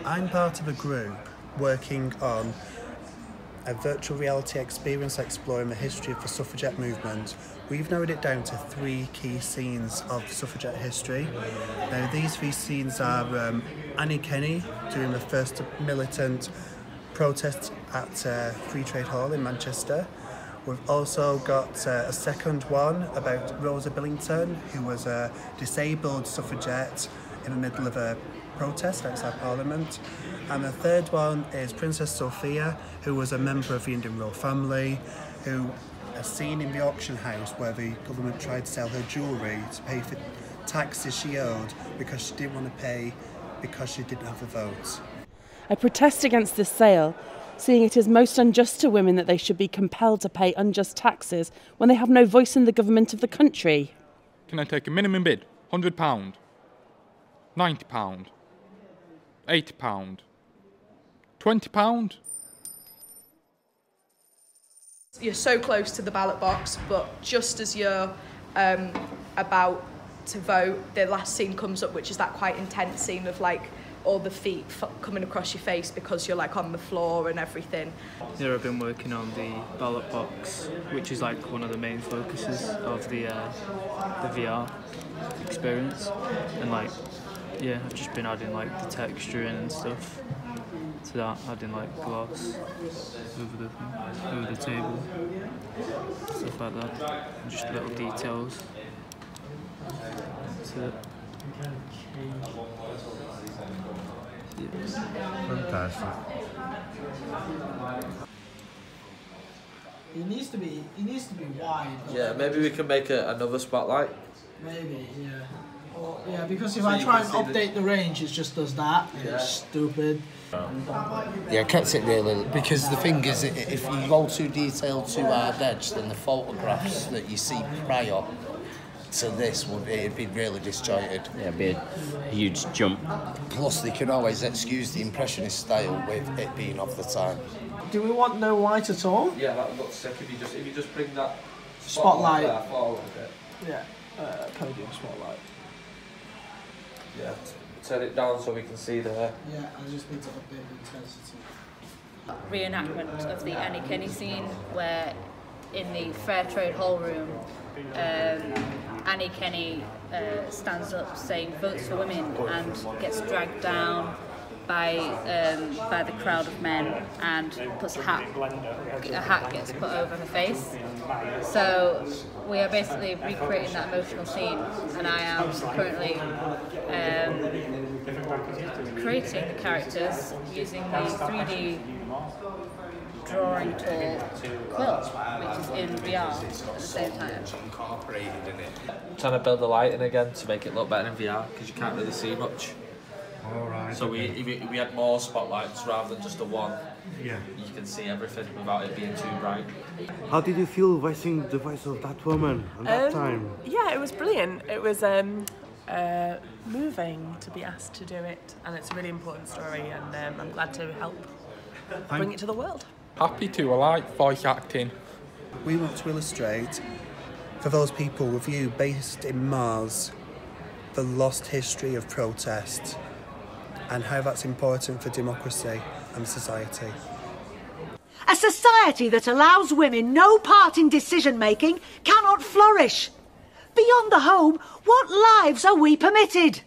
I'm part of a group working on a virtual reality experience exploring the history of the suffragette movement. We've narrowed it down to 3 key scenes of suffragette history. Now, these 3 scenes are Annie Kenney during the first militant protest at Free Trade Hall in Manchester. We've also got a second one about Rosa Billington, who was a disabled suffragette in the middle of a protest outside Parliament. And the third one is Princess Sophia, who was a member of the Indian royal family, who is seen in the auction house where the government tried to sell her jewellery to pay for taxes she owed because she didn't want to pay because she didn't have a vote. I protest against this sale, seeing it is most unjust to women that they should be compelled to pay unjust taxes when they have no voice in the government of the country. Can I take a minimum bid? £100, £90, £80, £20? You're so close to the ballot box, but just as you're about to vote, the last scene comes up, which is that quite intense scene of like all the feet coming across your face because you're like on the floor and everything. Here I've been working on the ballot box, which is like one of the main focuses of the VR experience, and like yeah, I've just been adding like the texture in and stuff to that, adding like glass over the table, stuff like that, and just little details to it. Fantastic. It needs to be wide. Yeah, maybe we can make another spotlight. Maybe, yeah. Or, yeah, because if I try and update the range, it just does that. And it's stupid. Yeah, I kept it really, because the thing is, if you go too detailed, too hard edge, then the photographs that you see prior to this it'd be really disjointed. Yeah, it'd be a huge jump. Plus, they can always excuse the impressionist style with it being of the time. Do we want no light at all? Yeah, that would look sick if you just bring that spotlight there forward a bit. Yeah, podium spotlight. Yeah, turn it down so we can see there. Yeah, I just need to update the intensity. Reenactment of the Annie Kenney scene, where in the Fair Trade Hall room, Annie Kenney stands up saying votes for women and gets dragged down by the crowd of men and puts a hat gets put over her face. So we are basically recreating that emotional scene, and I am currently creating the characters using the 3D drawing tool Quilt, which is in VR at the same time. Trying to build the lighting again to make it look better in VR, because you can't really see much. Alright. So we had more spotlights rather than just the one. Yeah. You can see everything without it being too bright. How did you feel voicing the voice of that woman at that time? Yeah, it was brilliant. It was moving to be asked to do it, and it's a really important story, and I'm glad to help bring it to the world. Happy to, I like voice acting. We want to illustrate, for those people with you based in Mars, the lost history of protest and how that's important for democracy and society. A society that allows women no part in decision-making cannot flourish. Beyond the home, what lives are we permitted?